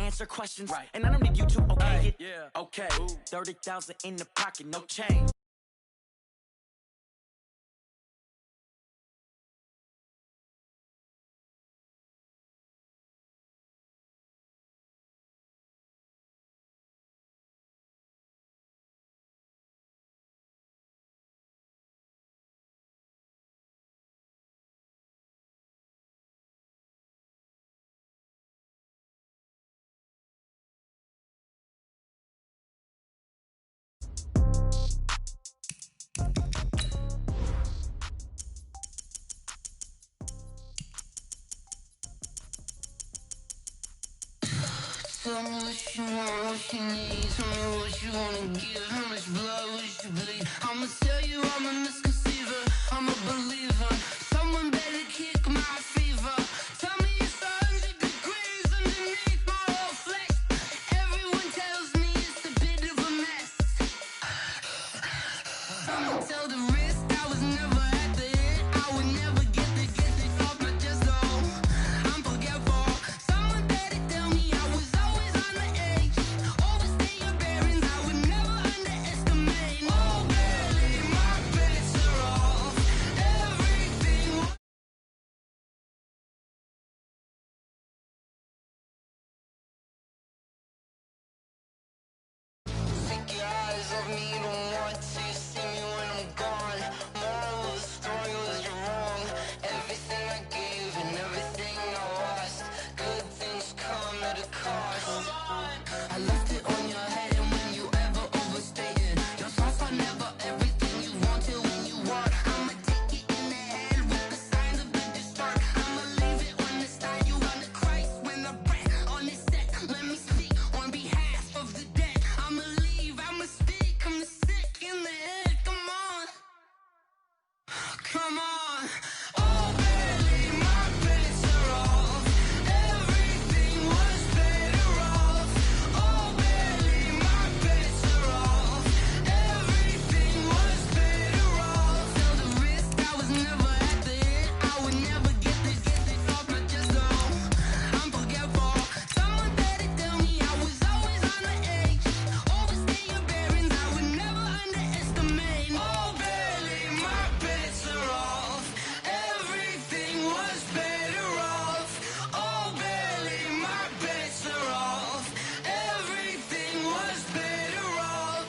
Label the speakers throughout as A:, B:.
A: answer questions. Right. And I don't need you to okay it. Yeah. Okay. 30,000 in the pocket, no change.
B: Tell me what you want, what you need. Tell me what you wanna give. How much blood would you bleed? I'ma tell you I'm a misconceiver, I'm a believer. Someone better kick my fever. Tell me it's 100 degrees underneath my whole flesh. Everyone tells me it's a bit of a mess. I'ma tell the risk I was never at the hit. I would never get it off my chest, though. I'm forgetful. Someone better tell me I was always on the edge. Overstay your bearings, I would never underestimate. Oh, barely, my bets are off. Everything. Take your eyes off me, you don't want to see me when I'm gone. Moral of the story was you're wrong. Everything I gave and everything I lost. Good things come at a cost. I left it on your head, and when you ever overstated, your thoughts are never everything you wanted when you want. I'ma take it in the head with the signs of the distort. I'ma leave it on the side, you on the Christ when I breath on this set. Let me speak on behalf of the dead. I'ma leave, I'ma speak, I'm the sick in the head. Come on, come on. Oh, barely, my bets are off. Everything was better off. Oh, barely, my bets are off. Everything was better off. Tell the risk I was never at the hit. I would never get it off my chest, though. I'm forgetful. Someone better tell me I was always on the edge. Overstay your bearings, I would never underestimate. Oh, barely, my bets are off. Everything was better off. Oh, barely, my bets are off. Everything was better off.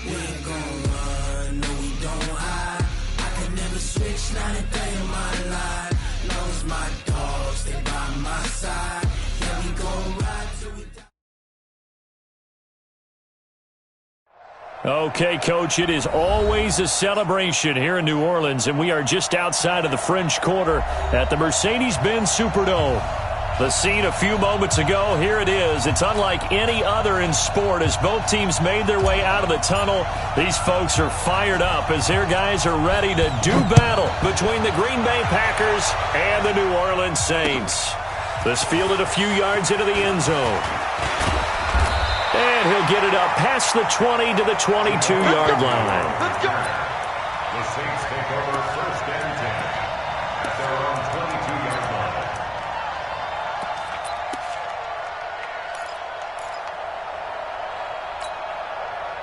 C: We ain't gon' run, no we don't hide. I can never switch, not a day in my life. Long as my dogs stay by my side. Yeah, we gon' ride till we die.
D: Okay, Coach, it is always a celebration here in New Orleans, and we are just outside of the French Quarter at the Mercedes-Benz Superdome. The scene a few moments ago, here it is. It's unlike any other in sport as both teams made their way out of the tunnel. These folks are fired up as their guys are ready to do battle between the Green Bay Packers and the New Orleans Saints. This fielded a few yards into the end zone. And he'll get it up past the 20 to the 22-yard line.
E: Let's go. The Saints take over first and 10 at their own 22-yard line.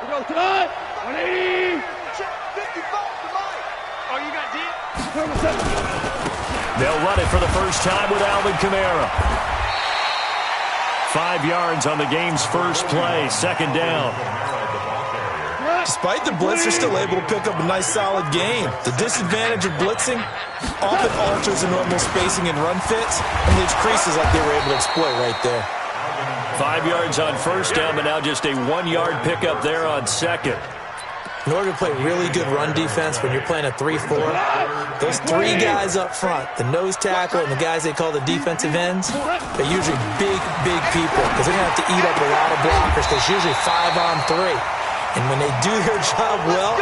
F: We go tonight. 180.
G: Check 55 to Mike. Oh, you got deep?
D: They'll run it for the first time with Alvin Kamara. 5 yards on the game's first play, second down.
H: Despite the blitz, they're still able to pick up a nice, solid game. The disadvantage of blitzing often alters the normal spacing and run fits and leaves creases like they were able to exploit right there.
D: 5 yards on first down, but now just a 1 yard pickup there on second.
H: In order to play really good run defense when you're playing a 3-4, those three guys up front, the nose tackle and the guys they call the defensive ends, they're usually big people because they're going to have to eat up a lot of blockers because it's usually 5-on-3. And when they do their job well,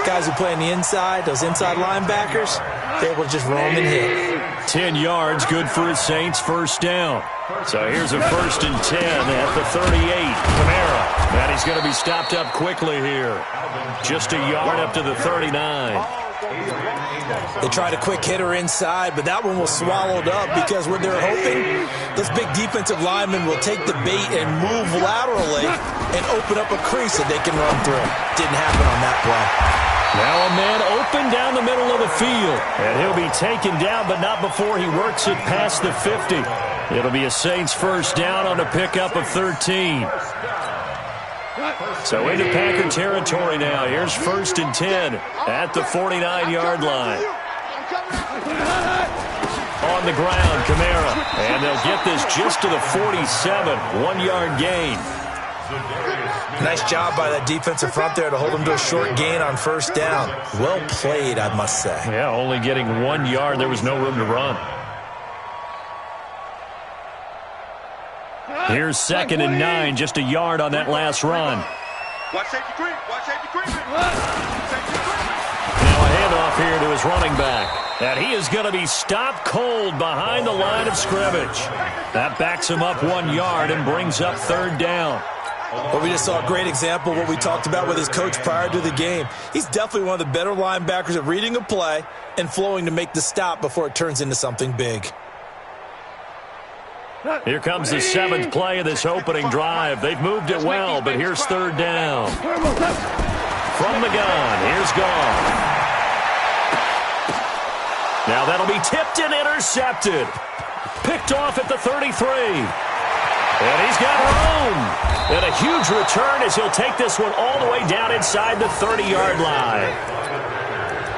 H: guys who play on the inside, those inside linebackers, they're able to just roam and hit.
D: 10 yards, good for a Saints first down. So here's a 1st and 10 at the 38. Kamara. And he's going to be stopped up quickly here. Just a yard up to the 39.
H: They tried a quick hitter inside, but that one was swallowed up because what they're hoping, those big defensive linemen will take the bait and move laterally and open up a crease that they can run through. Didn't happen on that play.
D: Now a man open down the middle of the field, and he'll be taken down, but not before he works it past the 50. It'll be a Saints first down on a pickup of 13. So into Packer territory now. Here's 1st and 10 at the 49-yard line. On the ground, Kamara. And they'll get this just to the 47. 1-yard gain.
H: Nice job by that defensive front there to hold them to a short gain on first down. Well played, I must say.
D: Yeah, only getting 1 yard. There was no room to run. Here's 2nd and 9, just a yard on that last run.
G: Watch safety creep. Watch safety creep.
D: Now a handoff here to his running back. And he is going to be stopped cold behind the line of scrimmage. That backs him up 1 yard and brings up 3rd down.
H: Well, we just saw a great example of what we talked about with his coach prior to the game. He's definitely one of the better linebackers at reading a play and flowing to make the stop before it turns into something big.
D: Here comes the 7th play of this opening drive. They've moved it well, but here's 3rd down. From the gun, here's Gone. Now that'll be tipped and intercepted. Picked off at the 33. And he's got room. And a huge return as he'll take this one all the way down inside the 30-yard line.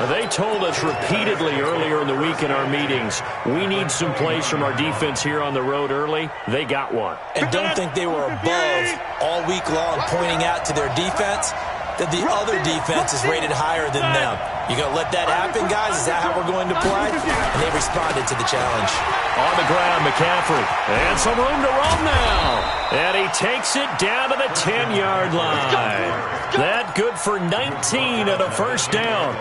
D: They told us repeatedly earlier in the week in our meetings, we need some plays from our defense here on the road early. They got one.
H: And don't think they were above all week long pointing out to their defense that the other defense is rated higher than them. You going to let that happen, guys? Is that how we're going to play? And they responded to the challenge.
D: On the ground, McCaffrey. And some room to roam now. And he takes it down to the 10-yard line. That good for 19 and a first down.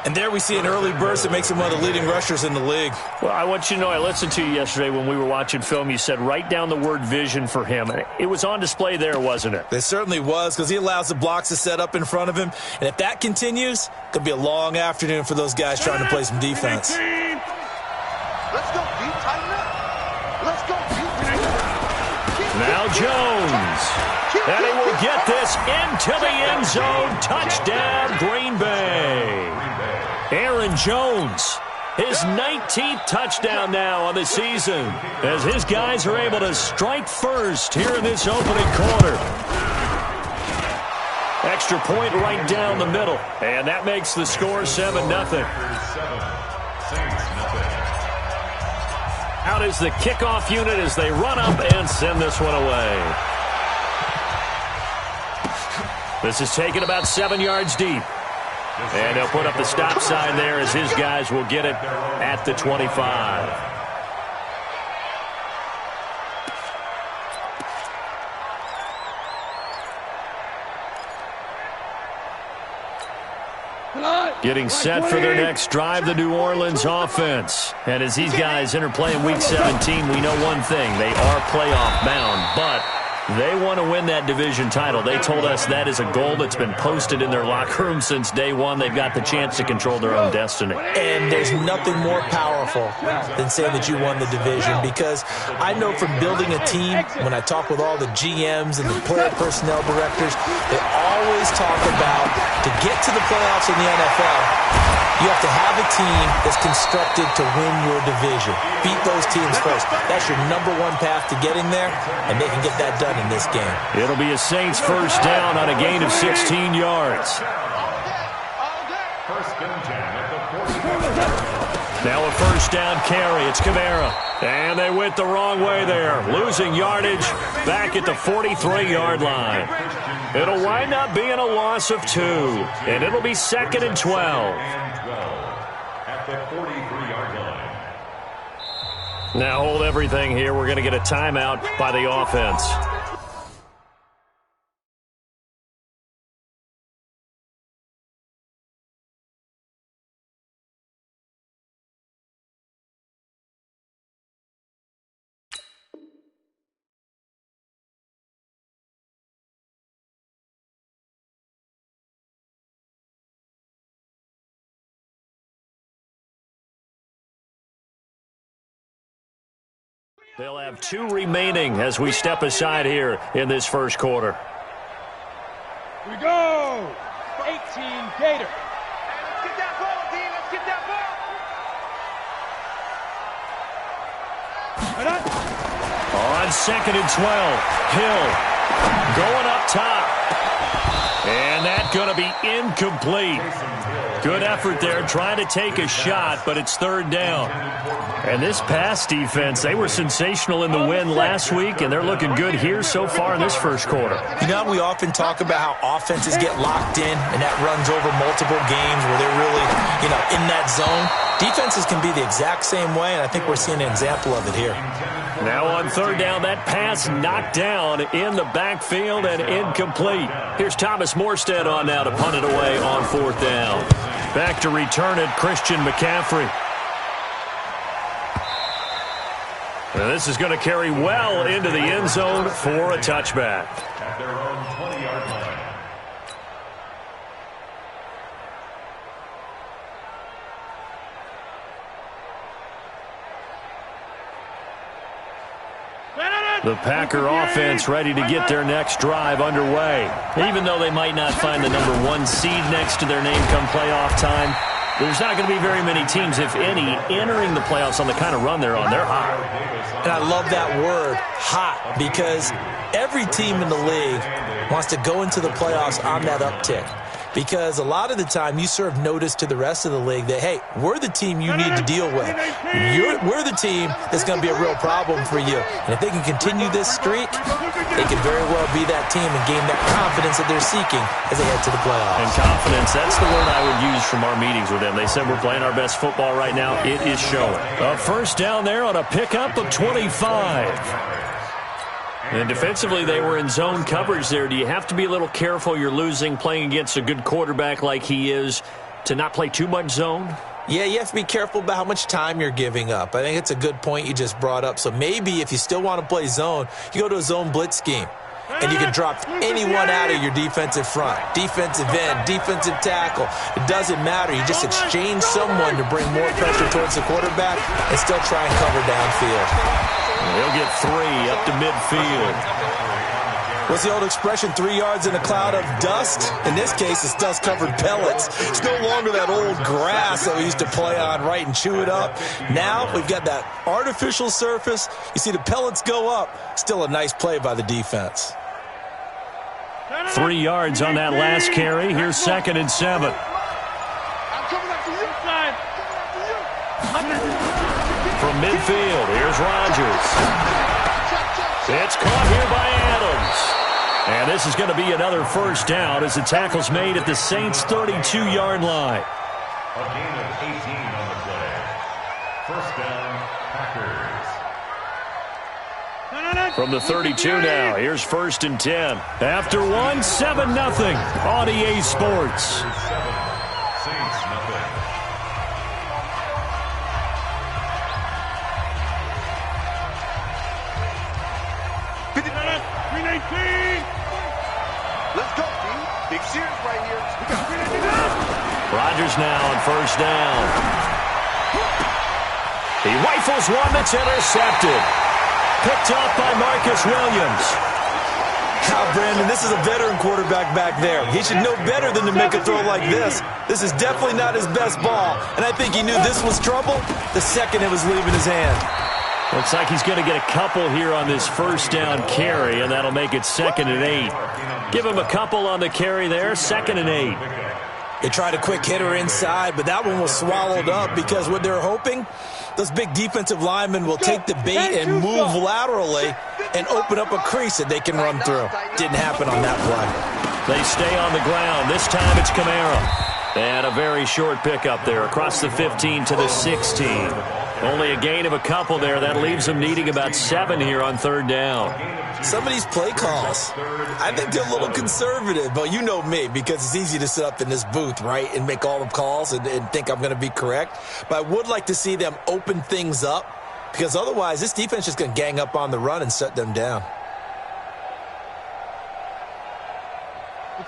H: And there we see an early burst that makes him one of the leading rushers in the league.
D: Well, I want you to know, I listened to you yesterday when we were watching film. You said write down the word vision for him. It was on display there, wasn't it?
H: It certainly was, because he allows the blocks to set up in front of him. And if that continues, it could be a long afternoon for those guys trying to play some defense.
G: Let's go, deep, tighten up. Let's go, deep.
D: Now Jones. And he will get this into the end zone. Touchdown, Green Bay. Aaron Jones, his 19th touchdown now on the season, as his guys are able to strike first here in this opening quarter. Extra point right down the middle, and that makes the score 7-0. Out is the kickoff unit as they run up and send this one away. This is taken about 7 yards deep. And he'll put up the stop sign there as his guys will get it at the 25. Getting set for their next drive, the New Orleans offense. And as these guys enter play in Week 17, we know one thing. They are playoff bound, but they want to win that division title. They told us that is a goal that's been posted in their locker room since day one. They've got the chance to control their own destiny.
H: And there's nothing more powerful than saying that you won the division, because I know from building a team, when I talk with all the GMs and the player personnel directors, they always talk about to get to the playoffs in the NFL, you have to have a team that's constructed to win your division. Beat those teams first. That's your number one path to getting there, and they can get that done in this game.
D: It'll be a Saints first down on a gain of 16 yards. Now a first down carry. It's Kamara. And they went the wrong way there. Losing yardage back at the 43-yard line. It'll wind up being a loss of 2. And it'll be 2nd and 12.
E: At the 43-yard line.
D: Now hold everything here. We're going to get a timeout by the offense. They'll have 2 remaining as we step aside here in this first quarter.
F: Here we go. 18 Gator.
G: Let's get that ball, D. Let's get that ball.
F: Right on.
D: On 2nd and 12, Hill going up top. And that's going to be incomplete. Good effort there, trying to take a shot, but it's 3rd down. And this pass defense, they were sensational in the win last week, and they're looking good here so far in this first quarter.
H: You know, we often talk about how offenses get locked in, and that runs over multiple games where they're really, in that zone. Defenses can be the exact same way, and I think we're seeing an example of it here.
D: Now on 3rd down, that pass knocked down in the backfield and incomplete. Here's Thomas Morstead on now to punt it away on 4th down. Back to return it, Christian McCaffrey. And this is going to carry well into the end zone for a touchback.
E: At their own 20-yard line.
D: The Packer offense ready to get their next drive underway. Even though they might not find the number 1 seed next to their name come playoff time, there's not going to be very many teams, if any, entering the playoffs on the kind of run they're on. They're hot.
H: And I love that word, hot, because every team in the league wants to go into the playoffs on that uptick. Because a lot of the time you serve notice to the rest of the league that, hey, we're the team you need to deal with. We're the team that's going to be a real problem for you. And if they can continue this streak, they can very well be that team and gain that confidence that they're seeking as they head to the playoffs.
D: And confidence, that's the word I would use from our meetings with them. They said we're playing our best football right now. It is showing. A first down there on a pickup of 25. And defensively, they were in zone coverage there. Do you have to be a little careful? You're losing, playing against a good quarterback like he is, to not play too much zone?
H: Yeah, you have to be careful about how much time you're giving up. I think it's a good point you just brought up. So maybe if you still want to play zone, you go to a zone blitz scheme. And you can drop anyone out of your defensive front, defensive end, defensive tackle. It doesn't matter. You just exchange someone to bring more pressure towards the quarterback and still try and cover downfield.
D: He'll get 3 up to midfield.
H: What's the old expression, 3 yards in a cloud of dust? In this case, it's dust-covered pellets. It's no longer that old grass that we used to play on, right, and chew it up. Now we've got that artificial surface. You see the pellets go up. Still a nice play by the defense.
D: 3 yards on that last carry. Here's 2nd and 7. From midfield, here's Rodgers. It's caught here by Adams. And this is going to be another first down as the tackle's made at the Saints' 32-yard line.
E: A gain of 18 on the play. First down, Packers.
D: From the 32 now, here's 1st and 10. After 1, 7-0 on EA Sports.
E: 7, Saints nothing.
G: Let's go, D. Big series right here.
D: Rodgers now on 1st down. He rifles one that's intercepted. Picked up by Marcus Williams.
H: Now, Brandon, this is a veteran quarterback back there. He should know better than to make a throw like this. This is definitely not his best ball, and I think he knew this was trouble the second it was leaving his hand.
D: Looks like he's going to get a couple here on this first down carry, and that'll make it 2nd and 8. Give him a couple on the carry there, 2nd and 8.
H: They tried a quick hitter inside, but that one was swallowed up because what they're hoping, those big defensive linemen will take the bait and move laterally and open up a crease that they can run through. Didn't happen on that play.
D: They stay on the ground. This time it's Kamara. And a very short pickup there across the 15 to the 16. Only a gain of a couple there. That leaves them needing about 7 here on 3rd down.
H: Some of these play calls, I think they're a little conservative, but you know me, because it's easy to sit up in this booth, right, and make all the calls and think I'm going to be correct. But I would like to see them open things up, because otherwise this defense is going to gang up on the run and shut them down.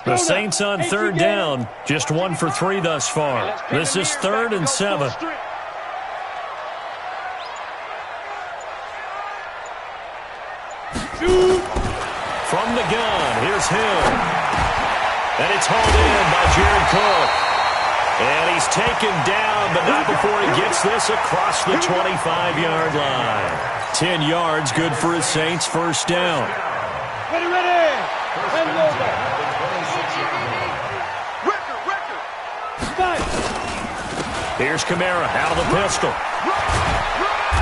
D: The Saints on 3rd down, just 1 for 3 thus far. This is 3rd and 7.
F: Shoot.
D: From the gun, here's Hill. And it's hauled in by Jared Cook. And he's taken down, but not before he gets this across the 25-yard line. 10 yards, good for his Saints, first down.
F: Ready, ready. And over.
D: Here's Kamara out of the pistol.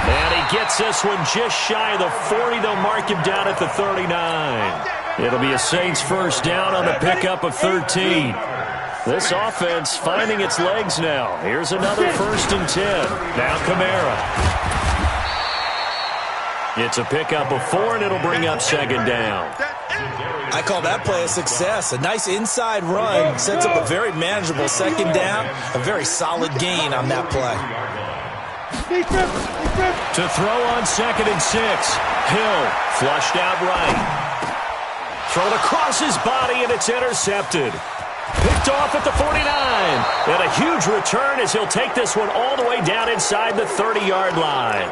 D: And he gets this one just shy of the 40. They'll mark him down at the 39. It'll be a Saints first down on the pickup of 13. This offense finding its legs now. Here's another 1st and 10. Now Kamara. It's a pickup of 4, and it'll bring up 2nd down.
H: I call that play a success. A nice inside run sets up a very manageable 2nd down. A very solid gain on that play.
D: To throw on 2nd and 6. Hill flushed out right. Thrown across his body, and it's intercepted. Picked off at the 49. And a huge return as he'll take this one all the way down inside the 30-yard line.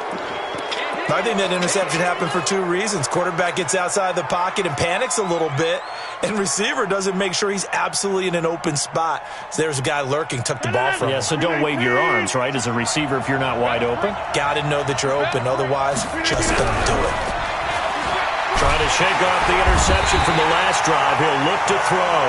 H: I think that interception happened for 2 reasons. Quarterback gets outside the pocket and panics a little bit, and receiver doesn't make sure he's absolutely in an open spot. So there's a guy lurking, took the ball from him.
D: Yeah, so don't wave your arms, right, as a receiver if you're not wide open.
H: Got to know that you're open, otherwise just don't do it.
D: Trying to shake off the interception from the last drive. He'll look to throw.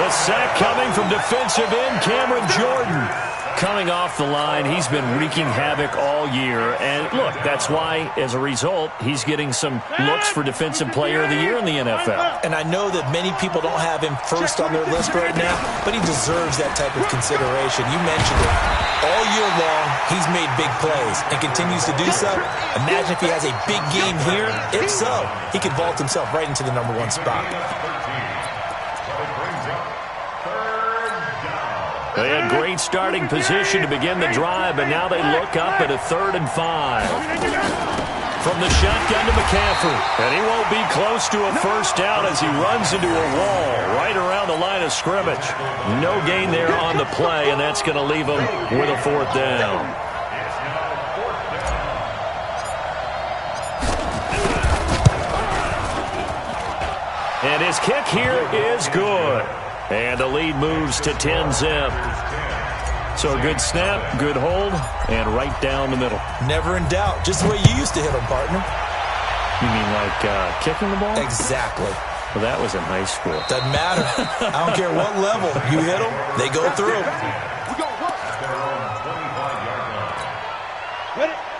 D: The sack coming from defensive end Cameron Jordan. Coming off the line, he's been wreaking havoc all year. And look, that's why, as a result, he's getting some looks for Defensive Player of the Year in the NFL.
H: And I know that many people don't have him first on their list right now, but he deserves that type of consideration. You mentioned it. All year long, he's made big plays and continues to do so. Imagine if he has a big game here. If so, he could vault himself right into the #1 spot.
D: They had great starting position to begin the drive, but now they look up at a 3rd and 5. From the shotgun to McCaffrey, and he won't be close to a first down as he runs into a wall right around the line of scrimmage. No gain there on the play, and that's going to leave him with a 4th down. And his kick here is good. And the lead moves to 10-zip. So a good snap, good hold, and right down the middle.
H: Never in doubt. Just the way you used to hit them, partner.
D: You mean like kicking the ball?
H: Exactly.
D: Well, that was in high school.
H: Doesn't matter. I don't care what level. You hit them, they go through.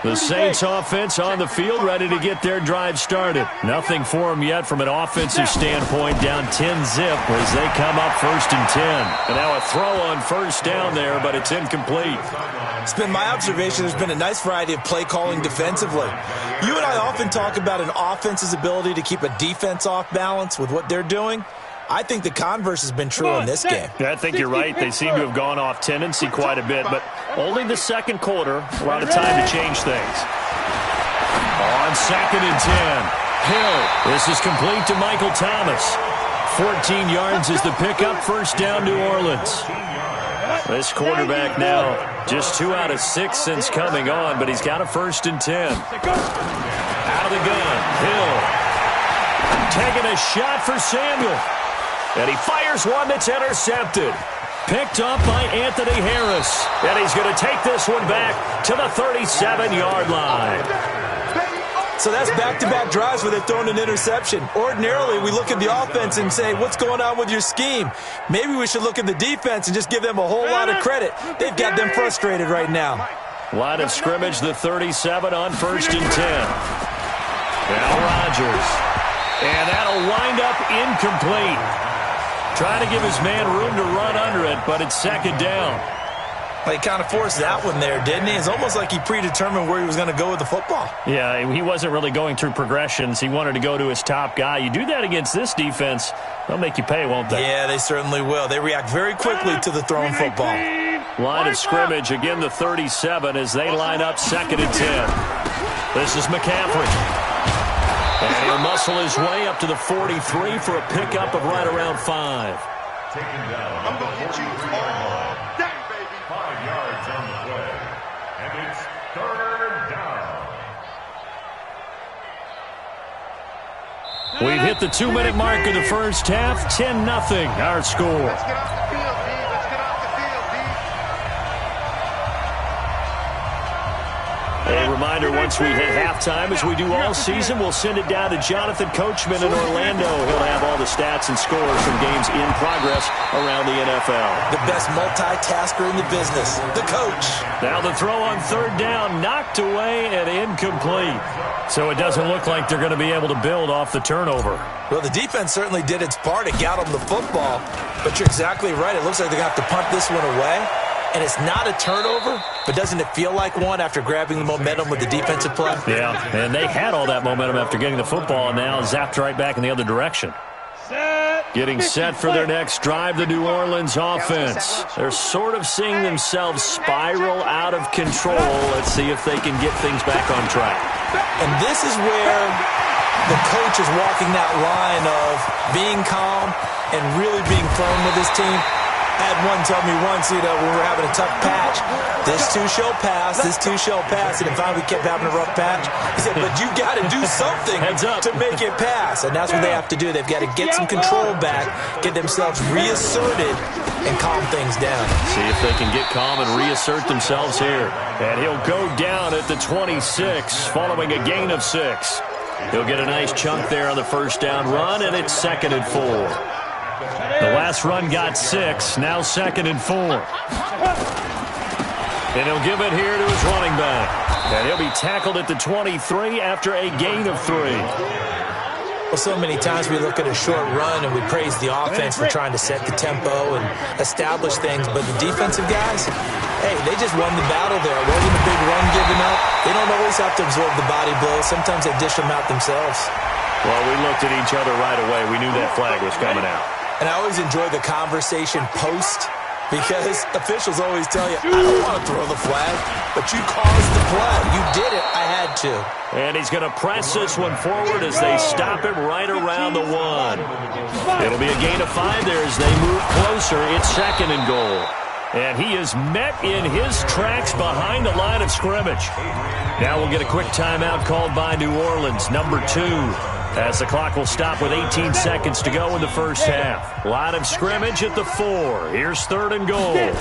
D: The Saints offense on the field, ready to get their drive started. Nothing for them yet from an offensive standpoint, down 10-zip as they come up 1st and 10. And now a throw on 1st down there, but it's incomplete.
H: It's been my observation there's been a nice variety of play calling defensively. You and I often talk about an offense's ability to keep a defense off balance with what they're doing. I think the converse has been true in this game.
D: Yeah, I think you're right. They seem to have gone off tendency quite a bit, but only the 2nd quarter, a lot of time to change things. On 2nd and 10, Hill. This is complete to Michael Thomas. 14 yards is the pickup, first down New Orleans. This quarterback now just 2 out of 6 since coming on, but he's got a 1st and 10. Out of the gun, Hill. Taking a shot for Samuel. And he fires one that's intercepted. Picked up by Anthony Harris. And he's going to take this one back to the 37-yard line.
H: So that's back-to-back drives where they've thrown an interception. Ordinarily, we look at the offense and say, what's going on with your scheme? Maybe we should look at the defense and just give them a whole lot of credit. They've got them frustrated right now.
D: Line of scrimmage, the 37 on 1st and 10. Now Rodgers. And that'll wind up incomplete. Trying to give his man room to run under it, but it's 2nd down.
H: Well, he kind of forced that one there, didn't he? It's almost like he predetermined where he was going to go with the football.
D: Yeah, he wasn't really going through progressions. He wanted to go to his top guy. You do that against this defense, they'll make you pay, won't they?
H: Yeah, they certainly will. They react very quickly to the thrown football.
D: Line of scrimmage, again the 37 as they line up 2nd and 10. This is McCaffrey. And he'll muscle his way up to the 43 for a pickup of right around 5.
E: Taken down. I'm going to hit you all day, baby. 5 yards on the play. And it's 3rd down.
D: We've hit the 2-minute mark of the first half. 10-0 our score.
G: Let's get off the field, D. Let's get off the field, D.
D: A reminder, once we hit halftime, as we do all season, we'll send it down to Jonathan Coachman in Orlando. He'll have all the stats and scores from games in progress around the NFL.
H: The best multitasker in the business, the coach.
D: Now the throw on third down, knocked away and incomplete. So it doesn't look like they're going to be able to build off the turnover.
H: Well, the defense certainly did its part. It got them the football. But you're exactly right. It looks like they're going to have to punt this one away. And it's not a turnover, but doesn't it feel like one after grabbing the momentum with the defensive play?
D: Yeah, and they had all that momentum after getting the football, and now zapped right back in the other direction. Getting set for their next drive, the New Orleans offense. They're sort of seeing themselves spiral out of control. Let's see if they can get things back on track.
H: And this is where the coach is walking that line of being calm and really being firm with his team. I had one tell me once, when we were having a tough patch, this too shall pass, this too shall pass, and then finally we kept having a rough patch. He said, but you got to do something to make it pass, and that's what they have to do. They've got to get some control back, get themselves reasserted, and calm things down.
D: See if they can get calm and reassert themselves here. And he'll go down at the 26, following a gain of 6. He'll get a nice chunk there on the first down run, and it's 2nd and 4. The last run got 6, now 2nd and 4. And he'll give it here to his running back. And he'll be tackled at the 23 after a gain of 3.
H: Well, so many times we look at a short run and we praise the offense for trying to set the tempo and establish things, but the defensive guys, hey, they just won the battle there. It wasn't a big run given up. They don't always have to absorb the body blows. Sometimes they dish them out themselves.
D: Well, we looked at each other right away. We knew that flag was coming out.
H: And I always enjoy the conversation post because officials always tell you, I don't want to throw the flag, but you caused the play. You did it. I had to.
D: And he's going to press this one forward as they stop him right around the 1. It'll be a gain of 5 there as they move closer. It's 2nd and goal. And he is met in his tracks behind the line of scrimmage. Now we'll get a quick timeout called by New Orleans, number 2. As the clock will stop with 18 seconds to go in the first half. Line of scrimmage at the 4. Here's 3rd and goal. Hill.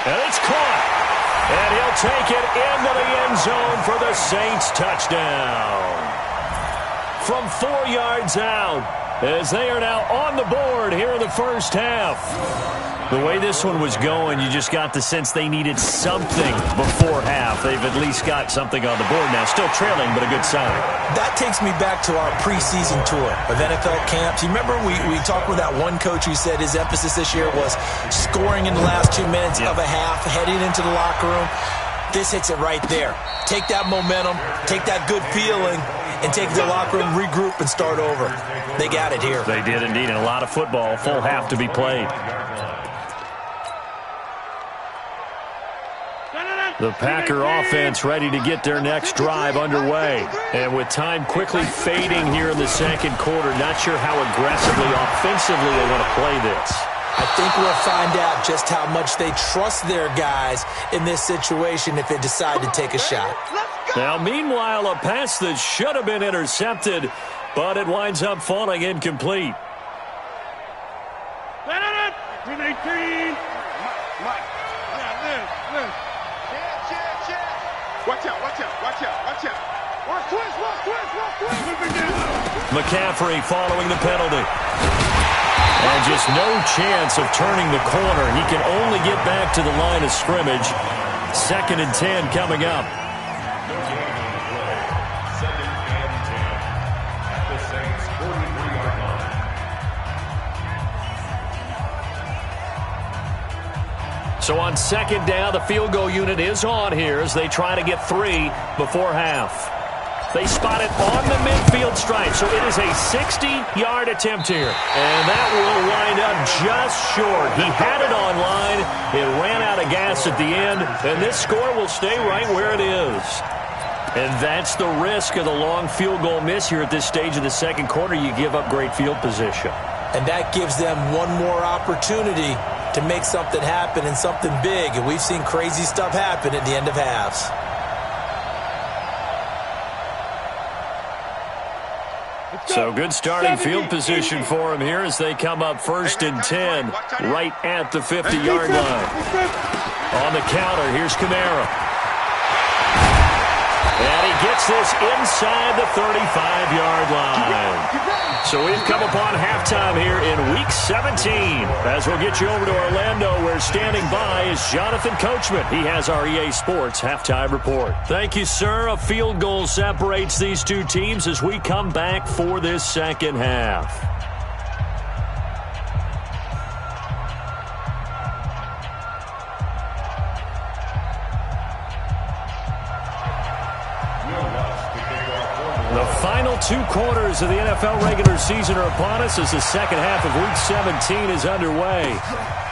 D: And it's caught. And he'll take it into the end zone for the Saints touchdown. From 4 yards out, as they are now on the board here in the first half. The way this one was going, you just got the sense they needed something before half. They've at least got something on the board now. Still trailing, but a good sign.
H: That takes me back to our preseason tour of NFL camps. You remember we talked with that one coach who said his emphasis this year was scoring in the last 2 minutes of a half, heading into the locker room. This hits it right there. Take that momentum, take that good feeling, and take the locker room, regroup, and start over. They got it here.
D: They did indeed, and a lot of football, full half to be played. The Packer offense ready to get their next drive underway. And with time quickly fading here in the second quarter, not sure how aggressively, offensively they want to play this.
H: I think we'll find out just how much they trust their guys in this situation if they decide to take a shot.
D: Now, meanwhile, a pass that should have been intercepted, but it winds up falling incomplete.
G: Watch out, watch out, watch out, watch out. Watch twist.
D: McCaffrey following the penalty. And just no chance of turning the corner. He can only get back to the line of scrimmage. 2nd and 10 coming up.
E: 2nd and 10 at the Saints' 43-yard line.
D: So on 2nd down, the field goal unit is on here as they try to get 3 before half. They spot it on the midfield stripe, so it is a 60-yard attempt here. And that will wind up just short. He had it on line. It ran out of gas at the end, and this score will stay right where it is. And that's the risk of the long field goal miss here at this stage of the second quarter. You give up great field position.
H: And that gives them one more opportunity to make something happen and something big. And we've seen crazy stuff happen at the end of halves.
D: So good starting field position for him here as they come up 1st and 10 right at the 50-yard line. On the counter, here's Kamara. And he gets this inside the 35-yard line. So we've come upon halftime here in Week 17. As we'll get you over to Orlando, where standing by is Jonathan Coachman. He has our EA Sports Halftime Report. Thank you, sir. A field goal separates these two teams as we come back for this second half. The final 2 quarters of the NFL regular season are upon us as the second half of Week 17 is underway.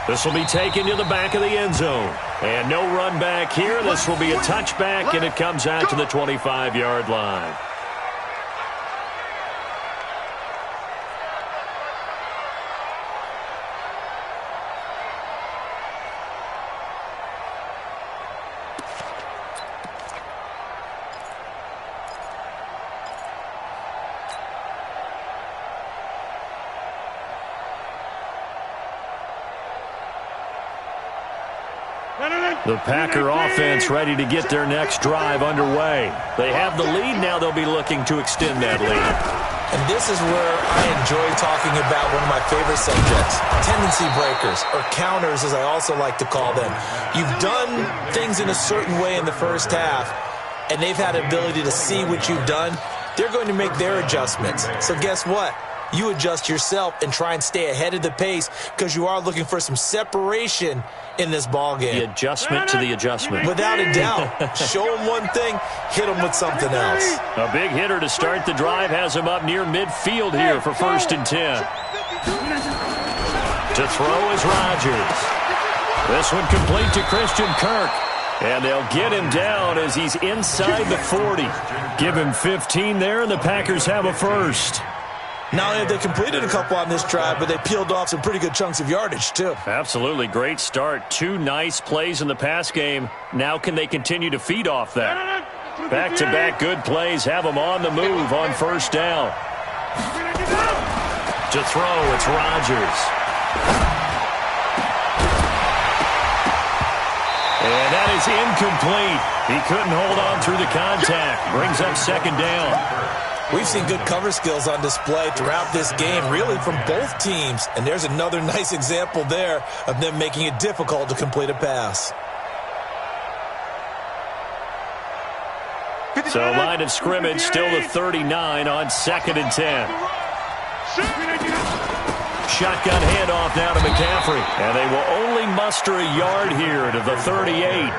D: This will be taken to the back of the end zone. And no run back here. This will be a touchback, and it comes out to the 25-yard line. The Packer offense ready to get their next drive underway. They have the lead. Now they'll be looking to extend that lead.
H: And this is where I enjoy talking about one of my favorite subjects, tendency breakers, or counters as I also like to call them. You've done things in a certain way in the first half, and they've had the ability to see what you've done. They're going to make their adjustments. So guess what? You adjust yourself and try and stay ahead of the pace because you are looking for some separation in this ball game.
D: The adjustment to the adjustment.
H: Without a doubt. Show them one thing, hit them with something else.
D: A big hitter to start the drive has him up near midfield here for 1st and 10. To throw is Rodgers. This one complete to Christian Kirk. And they'll get him down as he's inside the 40. Give him 15 there, and the Packers have a first.
H: Not only have they completed a couple on this drive, but they peeled off some pretty good chunks of yardage, too.
D: Absolutely. Great start. 2 nice plays in the pass game. Now can they continue to feed off that? Back-to-back good plays have them on the move on 1st down. To throw, it's Rodgers. And that is incomplete. He couldn't hold on through the contact. Brings up 2nd down.
H: We've seen good cover skills on display throughout this game, really from both teams. And there's another nice example there of them making it difficult to complete a pass.
D: So line of scrimmage still the 39 on 2nd and 10. Shotgun handoff now to McCaffrey. And they will only muster a yard here to the 38.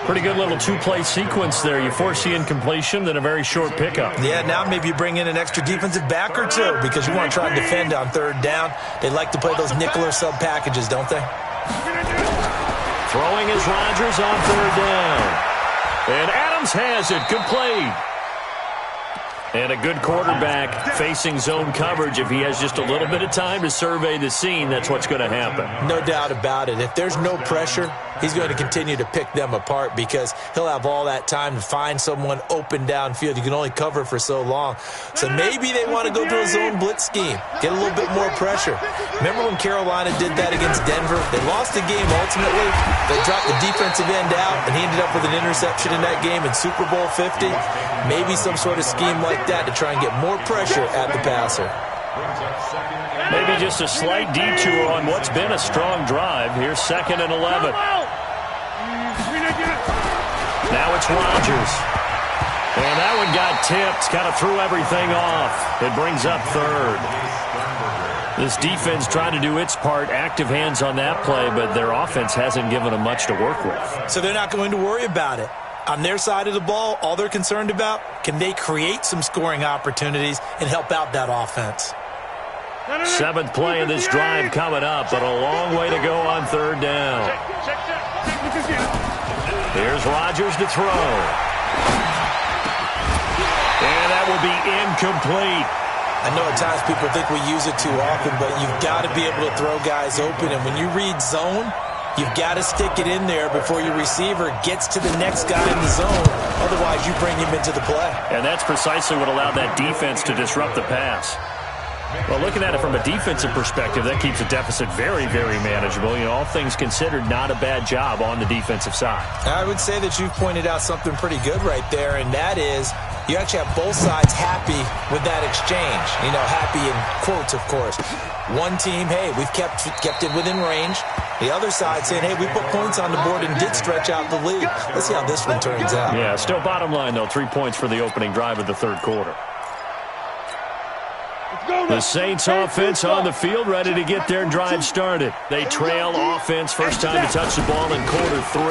D: Pretty good little 2-play sequence there. You force the incompletion, then a very short pickup.
H: Yeah, now maybe you bring in an extra defensive back or two because you want to try and defend on 3rd down. They like to play those nickel or sub packages, don't they?
D: Throwing is Rodgers on 3rd down. And Adams has it, complete. And a good quarterback facing zone coverage. If he has just a little bit of time to survey the scene, that's what's going to happen.
H: No doubt about it. If there's no pressure, he's going to continue to pick them apart because he'll have all that time to find someone open downfield. You can only cover for so long. So maybe they want to go to a zone blitz scheme, get a little bit more pressure. Remember when Carolina did that against Denver? They lost the game ultimately. They dropped the defensive end out, and he ended up with an interception in that game in Super Bowl 50. Maybe some sort of scheme like that to try and get more pressure at the passer.
D: Maybe just a slight detour on what's been a strong drive. Here's 2nd and 11. Now it's Rodgers. And that one got tipped, kind of threw everything off. It brings up 3rd. This defense trying to do its part, active hands on that play, but their offense hasn't given them much to work with.
H: So they're not going to worry about it. On their side of the ball, all they're concerned about, can they create some scoring opportunities and help out that offense?
D: 7th play of this drive coming up, but a long way to go on 3rd down. Here's Rodgers to throw. And that will be incomplete.
H: I know at times people think we use it too often, but you've got to be able to throw guys open. And when you read zone, you've got to stick it in there before your receiver gets to the next guy in the zone Otherwise, you bring him into the play.
D: And that's precisely what allowed that defense to disrupt the pass. Well, looking at it from a defensive perspective, that keeps a deficit very, very manageable. You know, all things considered, not a bad job on the defensive side.
H: I would say that you've pointed out something pretty good right there, and that is you actually have both sides happy with that exchange. You know, happy in quotes, of course. One team, hey, we've kept it within range. The other side saying, hey, we put points on the board and did stretch out the lead. Let's see how this one turns out.
D: Yeah, still bottom line, though, 3 points for the opening drive of the third quarter. The Saints offense on the field, ready to get their drive started. They trail offense, first time to touch the ball in quarter 3,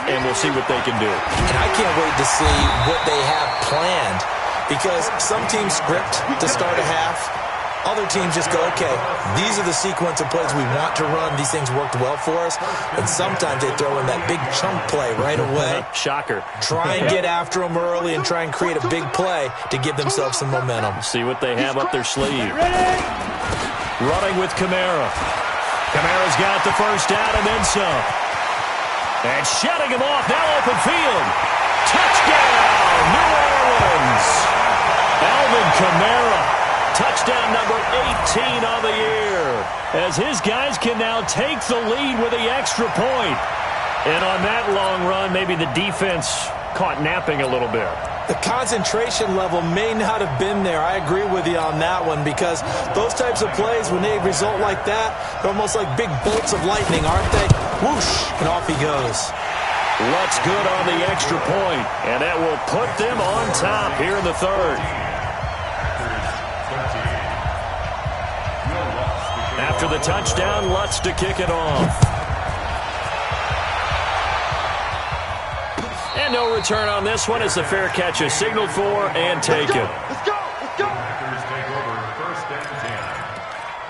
D: and we'll see what they can do.
H: And I can't wait to see what they have planned, because some teams script to start a half. Other teams just go, okay, these are the sequence of plays we want to run. These things worked well for us. And sometimes they throw in that big chunk play right away.
D: Shocker.
H: Try and get after them early and try and create a big play to give themselves some momentum.
D: See what they have up their sleeve. Running with Kamara. Kamara's got the first down and then some. And shutting him off, now open field. Touchdown, New Orleans. Alvin Kamara. Touchdown number 18 on the year, as his guys can now take the lead with the extra point. And on that long run, maybe the defense caught napping a little bit.
H: The concentration level may not have been there. I agree with you on that one, because those types of plays, when they result like that, they're almost like big bolts of lightning, aren't they? Whoosh, and off he goes.
D: Lutz good on the extra point, and that will put them on top here in the third. After the touchdown, Lutz to kick it off. And no return on this one as the fair catch is signaled for and taken.
G: Let's go! Let's go!
E: Packers take over first and 10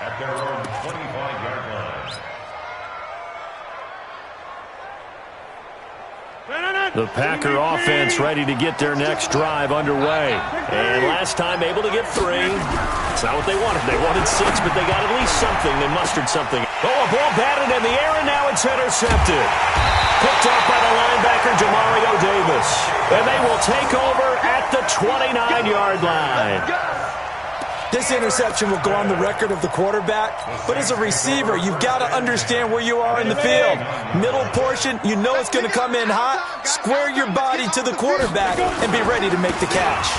E: at their own 25-yard line.
D: The Packer offense ready to get their next drive underway. And last time able to get 3. It's not what they wanted. They wanted 6, but they got at least something. They mustered something. Oh, a ball batted in the air, and now it's intercepted. Picked up by the linebacker, Jamario Davis. And they will take over at the 29-yard line.
H: This interception will go on the record of the quarterback, but as a receiver, you've got to understand where you are in the field. Middle portion, you know it's going to come in hot. Square your body to the quarterback and be ready to make the catch.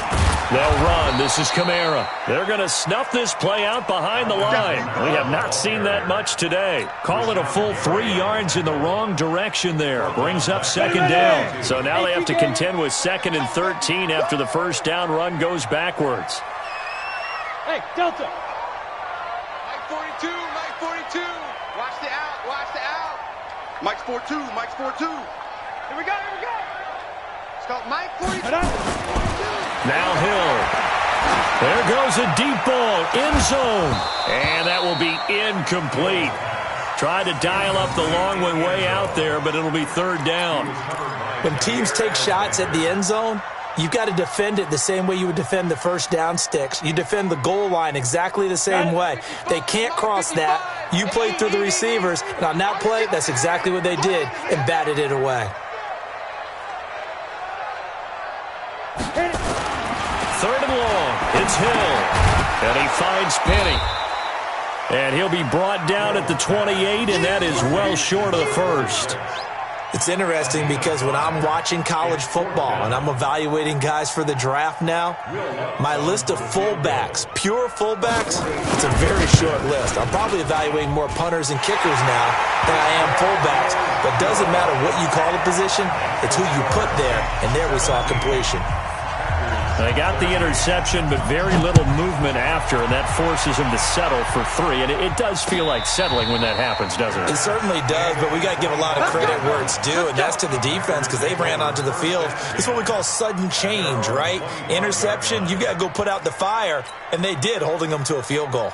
D: They'll run. This is Kamara. They're going to snuff this play out behind the line. We have not seen that much today. Call it a full 3 yards in the wrong direction there. Brings up second down. So now they have to contend with 2nd and 13 after the first down run goes backwards.
F: Hey, Delta.
G: Mike 42, Mike 42. Watch the out, watch the out. Mike's 4-2, Mike's 4-2. Here we go, here we go. It's called Mike 42.
D: Now Hill. There goes a deep ball, end zone. And that will be incomplete. Tried to dial up the long one way out there, but it'll be third down.
H: When teams take shots at the end zone, you've got to defend it the same way you would defend the first down sticks. You defend the goal line exactly the same way. They can't cross that. You play through the receivers, and on that play, that's exactly what they did, and batted it away.
D: Third and long. It's Hill. And he finds Penny. And he'll be brought down at the 28, and that is well short of the first.
H: It's interesting because when I'm watching college football and I'm evaluating guys for the draft now, my list of fullbacks, pure fullbacks, it's a very short list. I'm probably evaluating more punters and kickers now than I am fullbacks. But it doesn't matter what you call the position, it's who you put there, and there we saw completion.
D: They got the interception, but very little movement after, and that forces him to settle for 3. And it does feel like settling when that happens, doesn't it?
H: It certainly does, but we got to give a lot of credit where it's due, and that's to the defense because they ran onto the field. It's what we call sudden change, right? Interception, you got to go put out the fire, and they did, holding them to a field goal.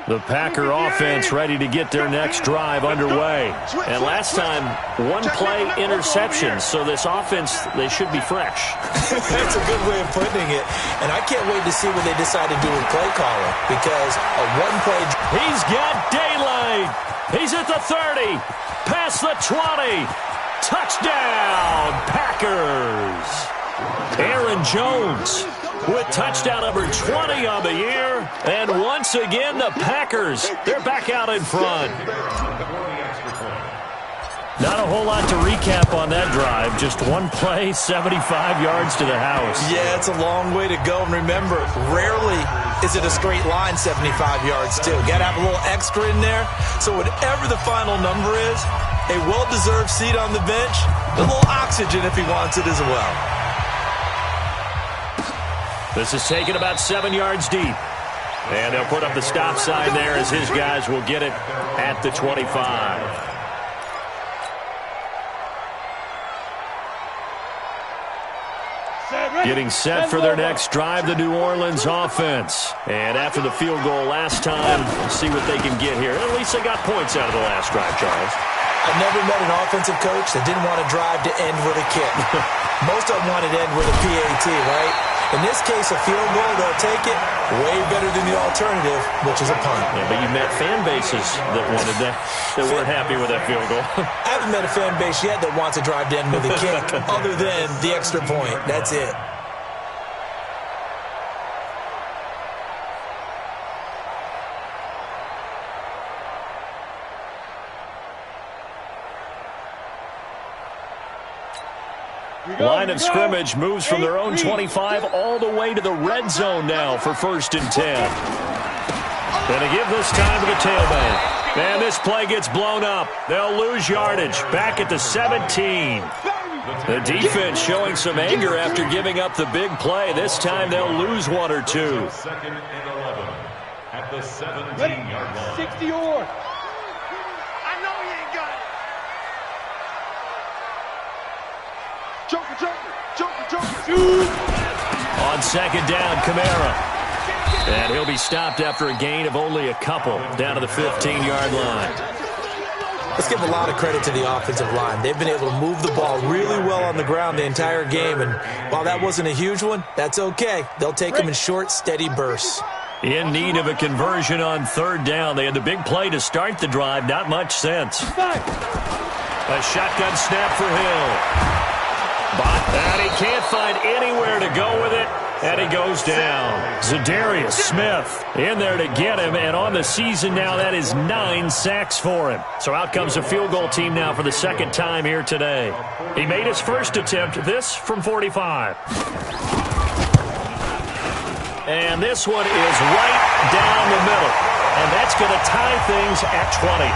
D: The Packer offense ready to get their next drive underway. And last time, one-play interception, so this offense, they should be fresh.
H: That's a good way of putting it. And I can't wait to see what they decide to do with play calling, because a one-play...
D: He's got daylight. He's at the 30, past the 20. Touchdown, Packers! Aaron Jones with touchdown number 20 on the year. And once again, the Packers, they're back out in front. Not a whole lot to recap on that drive. Just one play, 75 yards to the house.
H: Yeah, it's a long way to go. And remember, rarely is it a straight line 75 yards, too. Got to have a little extra in there. So whatever the final number is, a well-deserved seat on the bench, a little oxygen if he wants it as well.
D: This is taken about 7 yards deep. And they'll put up the stop sign there as his guys will get it at the 25. Getting set for their next drive, the New Orleans offense. And after the field goal last time, see what they can get here. At least they got points out of the last drive, Charles.
H: I've never met an offensive coach that didn't want a drive to end with a kick. Most of them wanted to end with a PAT, right? In this case, a field goal, they'll take it. Way better than the alternative, which is a punt.
D: Yeah, but you met fan bases that wanted that weren't happy with that field goal.
H: I haven't met a fan base yet that wants a drive to end with a kick other than the extra point. That's it.
D: Line of scrimmage moves from their own 25 all the way to the red zone now for 1st and 10. Going to give this time to the tailback. And this play gets blown up. They'll lose yardage back at the 17. The defense showing some anger after giving up the big play. This time they'll lose 1 or 2.
E: 2nd and 11 at the 17-yard line.
F: 60 or.
G: I know he ain't got it. Joker.
D: On 2nd down, Kamara. And he'll be stopped after a gain of only a couple down to the 15-yard line.
H: Let's give a lot of credit to the offensive line. They've been able to move the ball really well on the ground the entire game. And while that wasn't a huge one, that's okay. They'll take them in short, steady bursts.
D: In need of a conversion on 3rd down. They had the big play to start the drive. Not much sense. A shotgun snap for Hill. And he can't find anywhere to go with it, and he goes down. Zadarius Smith in there to get him, and on the season now, that is 9 sacks for him. So out comes the field goal team now for the 2nd time here today. He made his first attempt, this from 45. And this one is right down the middle, and that's going to tie things at 20.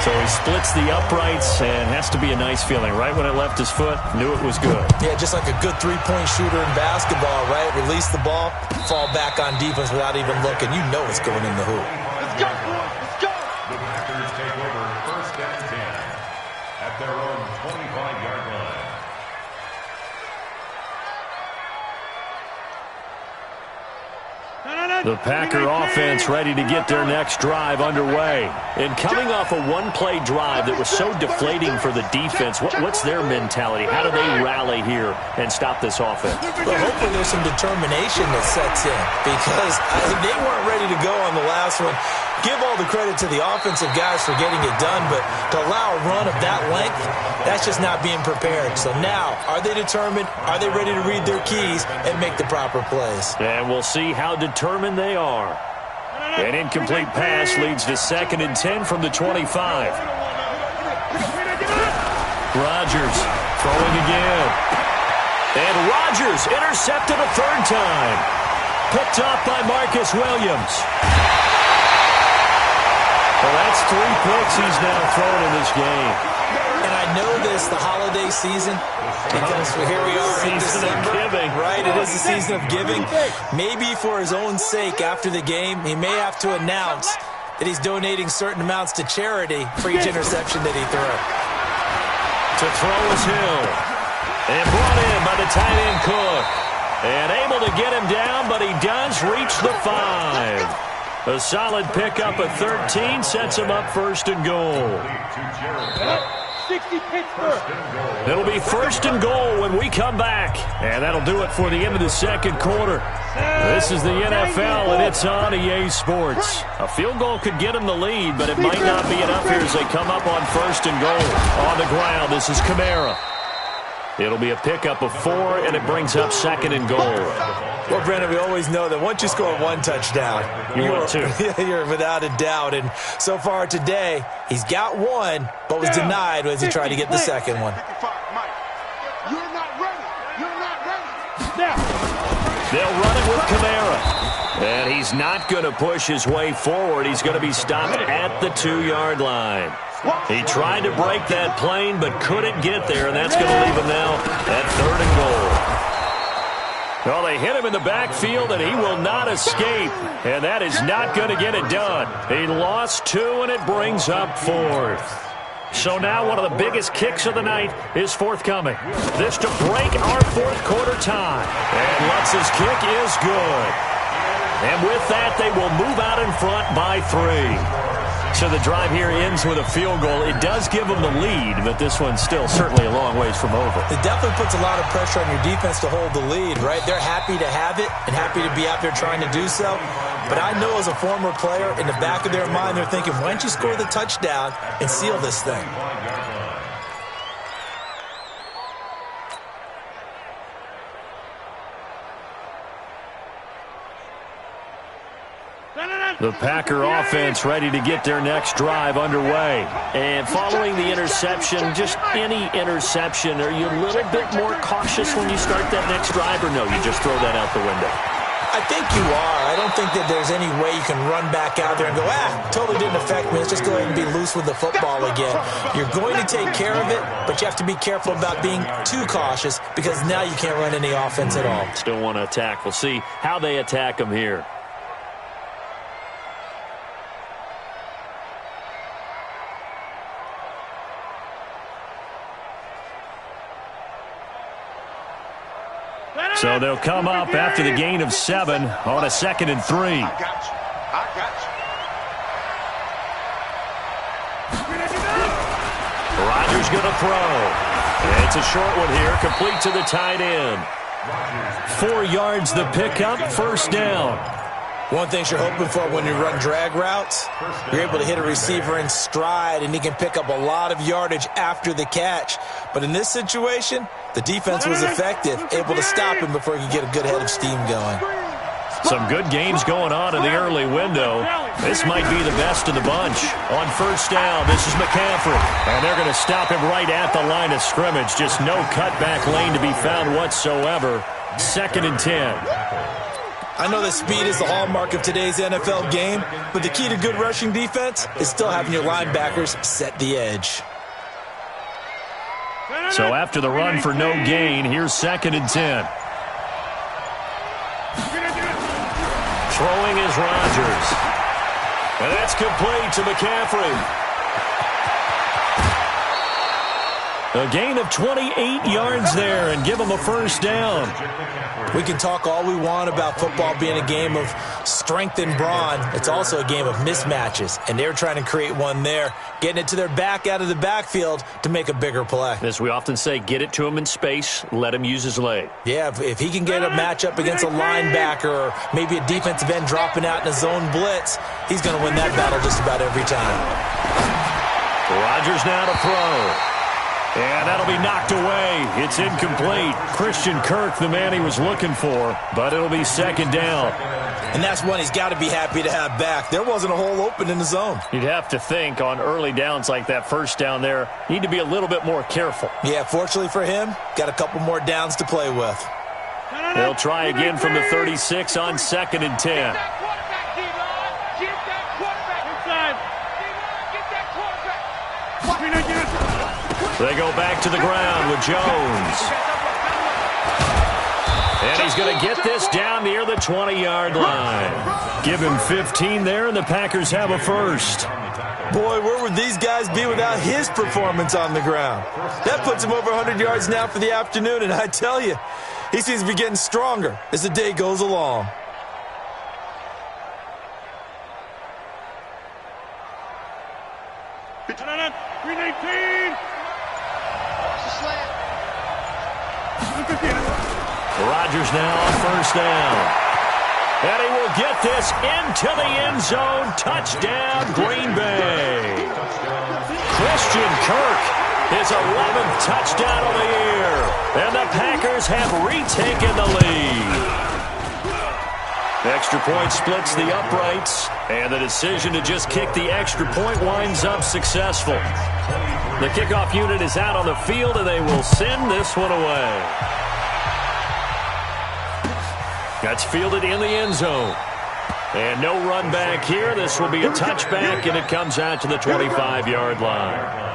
D: So he splits the uprights, and has to be a nice feeling. Right when it left his foot, knew it was good.
H: Yeah, just like a good three-point shooter in basketball, right? Release the ball, fall back on defense without even looking. You know it's going in the hoop.
G: Let's go, boys. Let's go.
E: The Packers take over 1st and 10 at their own 25-yard line.
D: The Packer offense ready to get their next drive underway. And coming off a one-play drive that was so deflating for the defense, what's their mentality? How do they rally here and stop this offense?
H: Well, hopefully there's some determination that sets in, because they weren't ready to go on the last one. Give all the credit to the offensive guys for getting it done, but to allow a run of that length, that's just not being prepared. So now, are they determined? Are they ready to read their keys and make the proper plays?
D: And we'll see how determined they are. An incomplete pass leads to 2nd and 10 from the 25. Rodgers throwing again. And Rodgers intercepted a 3rd time. Picked off by Marcus Williams. Well, that's 3 picks he's now thrown in this game.
H: And I know this, the holiday season, because here we are in December, right? It is the season of giving. Maybe for his own sake, after the game, he may have to announce that he's donating certain amounts to charity for each interception that he threw.
D: To throw is Hill. And brought in by the tight end Cook. And able to get him down, but he does reach the 5. A solid pickup at 13 sets him up 1st and goal.
F: 60 Pittsburgh.
D: It'll be 1st and goal when we come back. And that'll do it for the end of the second quarter. This is the NFL, and it's on EA Sports. A field goal could get them the lead, but it might not be enough here as they come up on 1st and goal. On the ground, this is Kamara. It'll be a pickup of 4, and it brings up 2nd and goal.
H: Well, Brandon, we always know that once you score 1 touchdown, you're without a doubt. And so far today, he's got 1, but was denied as he tried to get the second one.
G: You're not ready. You're not ready.
F: Now.
D: They'll run it with Kamara. And he's not going to push his way forward. He's going to be stopped at the 2-yard line. He tried to break that plane but couldn't get there, and that's going to leave him now at 3rd and goal. Well, they hit him in the backfield, and he will not escape, and that is not going to get it done. He lost 2, and it brings up 4th. So now one of the biggest kicks of the night is forthcoming. This to break our 4th quarter tie. And Lutz's kick is good. And with that, they will move out in front by 3. So the drive here ends with a field goal. It does give them the lead, but this one's still certainly a long ways from over.
H: It definitely puts a lot of pressure on your defense to hold the lead, right? They're happy to have it and happy to be out there trying to do so. But I know as a former player, in the back of their mind, they're thinking, why don't you score the touchdown and seal this thing?
D: The Packer offense ready to get their next drive underway. And following the interception, just any interception, are you a little bit more cautious when you start that next drive, or no, you just throw that out the window?
H: I think you are. I don't think that there's any way you can run back out there and go, totally didn't affect me. Let's just go ahead and be loose with the football again. You're going to take care of it, but you have to be careful about being too cautious because now you can't run any offense at all.
D: Still want to attack. We'll see how they attack them here. So they'll come up after the gain of 7 on a 2nd and 3.
G: I got you. I got you.
D: Rodgers going to throw. It's a short one here, complete to the tight end. 4 yards the pickup, 1st down.
H: One thing you're hoping for when you run drag routes, you're able to hit a receiver in stride, and he can pick up a lot of yardage after the catch. But in this situation, the defense was effective, able to stop him before he could get a good head of steam going.
D: Some good games going on in the early window. This might be the best of the bunch. On 1st down, this is McCaffrey. And they're going to stop him right at the line of scrimmage. Just no cutback lane to be found whatsoever. 2nd and 10.
H: I know that speed is the hallmark of today's NFL game, but the key to good rushing defense is still having your linebackers set the edge.
D: So after the run for no gain, here's 2nd and 10. Throwing is Rodgers. And that's complete to McCaffrey. A gain of 28 yards there and give them a 1st down.
H: We can talk all we want about football being a game of strength and brawn. It's also a game of mismatches, and they're trying to create one there, getting it to their back out of the backfield to make a bigger play.
D: As we often say, get it to him in space, let him use his leg.
H: Yeah, if he can get a matchup against a linebacker or maybe a defensive end dropping out in a zone blitz, he's going to win that battle just about every time.
D: Rodgers now to throw. And that'll be knocked away. It's incomplete. Christian Kirk, the man he was looking for, but it'll be 2nd down.
H: And that's one he's got to be happy to have back. There wasn't a hole open in the zone.
D: You'd have to think on early downs like that 1st down there, need to be a little bit more careful.
H: Yeah, fortunately for him, got a couple more downs to play with.
D: They'll try again from the 36 on 2nd and 10. They go back to the ground with Jones. And he's going to get this down near the 20-yard line. Give him 15 there, and the Packers have a 1st.
H: Boy, where would these guys be without his performance on the ground? That puts him over 100 yards now for the afternoon, and I tell you, he seems to be getting stronger as the day goes along.
D: Rodgers now on first down. And he will get this into the end zone. Touchdown, Green Bay. Christian Kirk, his 11th touchdown of the year. And the Packers have retaken the lead. Extra point splits the uprights, and the decision to just kick the extra point winds up successful. The kickoff unit is out on the field, and they will send this one away. That's fielded in the end zone. And no run back here. This will be a touchback, and it comes out to the 25-yard line.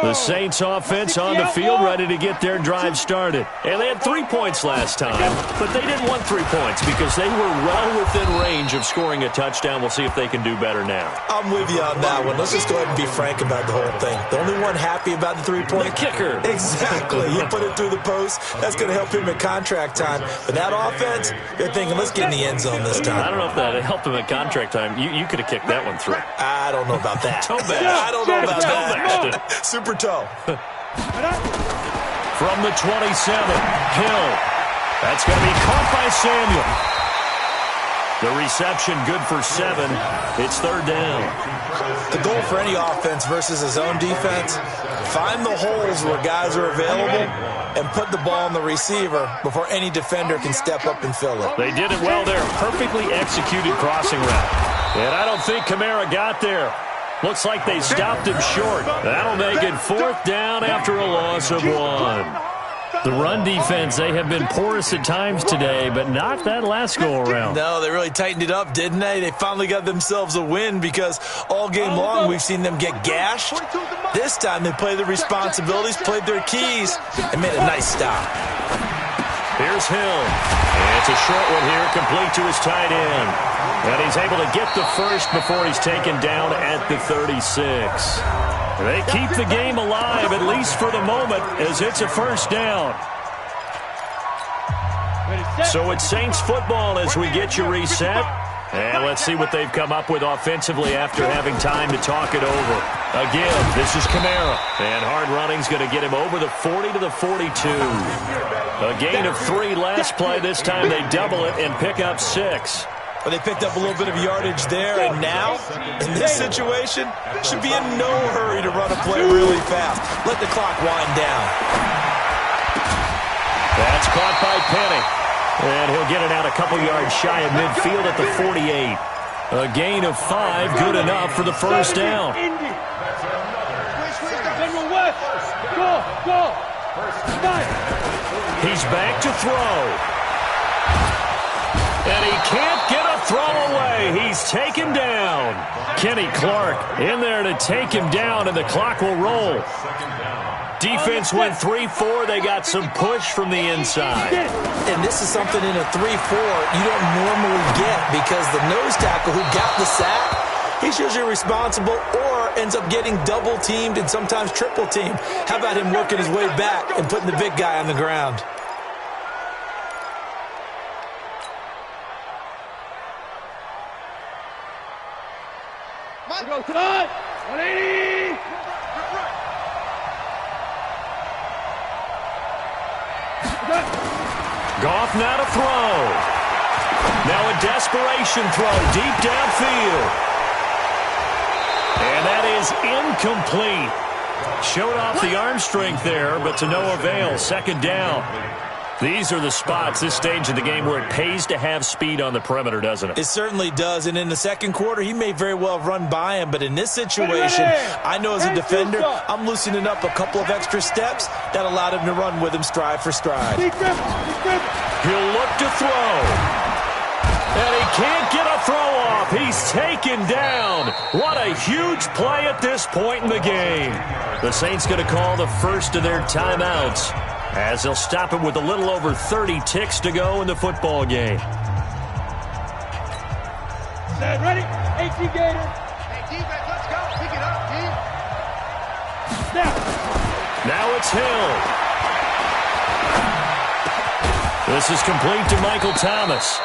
D: The Saints offense on the field, ready to get their drive started. And they had 3 points last time, but they didn't want 3 points because they were well within range of scoring a touchdown. We'll see if they can do better now.
H: I'm with you on that one. Let's just go ahead and be frank about the whole thing. The only one happy about the 3-point?
D: The kicker.
H: Exactly. He put it through the post. That's going to help him at contract time. But that offense, they're thinking, let's get in the end zone this time.
D: I don't know if that helped him at contract time. You could have kicked that one through.
H: I don't know about that.
D: Toe bash.
H: I don't know about that.
D: Bashed.
H: Super toe.
D: From the 27, Hill. That's going to be caught by Samuel. The reception good for 7. It's third down.
H: The goal for any offense versus a zone defense, find the holes where guys are available and put the ball on the receiver before any defender can step up and fill it.
D: They did it well there. Perfectly executed crossing route. And I don't think Kamara got there. Looks like they stopped him short. That'll make it fourth down after a loss of 1. The run defense, they have been porous at times today, but not that last go-around.
H: No, they really tightened it up, didn't they? They finally got themselves a win because all game long we've seen them get gashed. This time they played their responsibilities, played their keys, and made a nice stop.
D: Here's Hill. And it's a short one here, complete to his tight end. And he's able to get the first before he's taken down at the 36. They keep the game alive, at least for the moment, as it's a first down. So it's Saints football as we get you reset. And let's see what they've come up with offensively after having time to talk it over. Again, this is Kamara. And hard running's going to get him over the 40 to the 42. A gain of 3 last play. This time they double it and pick up 6.
H: But they picked up a little bit of yardage there, and now, in this situation, should be in no hurry to run a play really fast. Let the clock wind down.
D: That's caught by Penny. And he'll get it out a couple yards shy of midfield at the 48. A gain of 5, good enough for the first down. He's back to throw. And he can't get a throw away. He's taken down. Kenny Clark in there to take him down, and the clock will roll. Defense went 3-4. They got some push from the inside.
H: And this is something in a 3-4 you don't normally get because the nose tackle who got the sack, he's usually responsible or ends up getting double-teamed and sometimes triple-teamed. How about him working his way back and putting the big guy on the ground?
F: Go tonight. 180.
D: Goff now to throw. Now a desperation throw deep downfield. And that is incomplete. Showed off the arm strength there, but to no avail. Second down. These are the spots, this stage of the game, where it pays to have speed on the perimeter, doesn't it?
H: It certainly does, and in the second quarter, he may very well run by him, but in this situation, I know as a defender, I'm loosening up a couple of extra steps that allowed him to run with him stride for stride.
D: He'll look to throw. And he can't get a throw off. He's taken down. What a huge play at this point in the game. The Saints going to call the first of their timeouts, as they'll stop it with a little over 30 ticks to go in the football game.
F: Set, ready? 18 Gator.
G: Hey, defense, let's go. Pick it up, D.
F: Snap.
D: Now it's Hill. This is complete to Michael Thomas.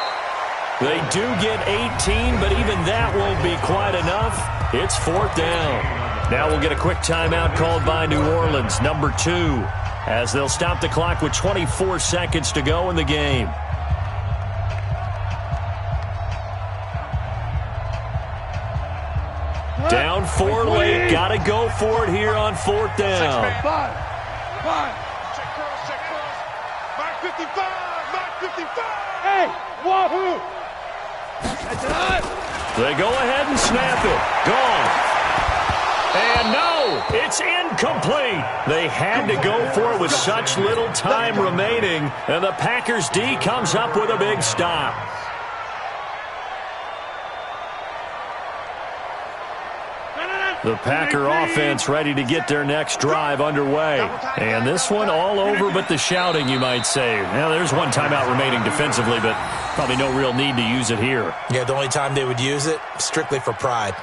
D: They do get 18, but even that won't be quite enough. It's 4th down. Now we'll get a quick timeout called by New Orleans, number 2, as they'll stop the clock with 24 seconds to go in the game. Down 4 late. Got to go for it here on 4th down.
F: Five.
G: Check cross. Mark 55. Mark 55.
F: Hey, wahoo! That's it.
D: They go ahead and snap it. Gone. And no, it's incomplete. They had to go for it with such little time remaining, and the Packers D comes up with a big stop. The Packer offense ready to get their next drive underway. And this one all over but the shouting, you might say. Now, there's one timeout remaining defensively, but probably no real need to use it here.
H: Yeah, the only time they would use it, strictly for pride.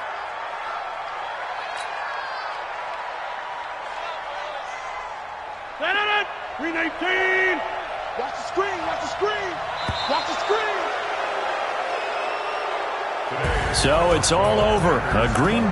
F: Set it! 319!
G: Watch the screen. Watch the screen. Watch the screen.
D: So it's all over. A green